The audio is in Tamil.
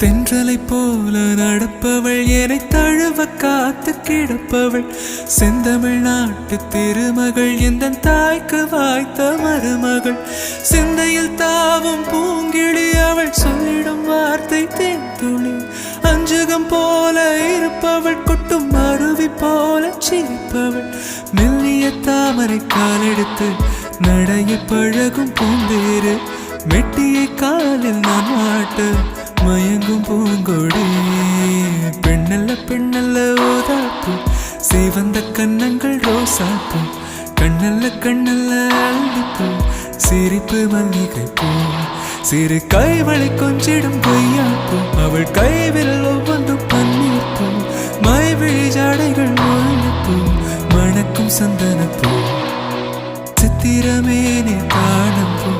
தென்றலை போல நடப்பவள் என்னை தழுவ காத்து கிடப்பவள் செந்தமிழ் நாட்டு திருமகள் எந்த தாய்க்கு வாய்த்த மருமகள் சிந்தையில் தாவும் பூங்கிழி அவள் சொல்லிடும் வார்த்தை தேன்துளி அஞ்சுகம் போல இருப்பவள் கொட்டும் அருவி போல சிரிப்பவள் மெல்லிய தாமரை காலெடுத்து நடைய பழகும் பூந்தேறு மெட்டியை காலில் நான் மாட்ட மயங்கும் பூங்கொடி பெண்ணல்ல பெண்ணல்ல ஓதாப்பு சிவந்த கண்ணங்கள் ரோசாப்பு கண்ணல்ல கண்ணல்ல அள்ளிப்பூ சிரிப்பு மல்லிகை பூ சிறு கைவளை கொஞ்சிடும் பொய்யாப்பு அவள் கைவில் ஒவ்வொன்றும் பன்னீர் பூ மைவிழி ஜாடைகள் முள்ளிப்பூ மணக்கும் சந்தனப்பூ சித்திரமே நீ காணும் பூ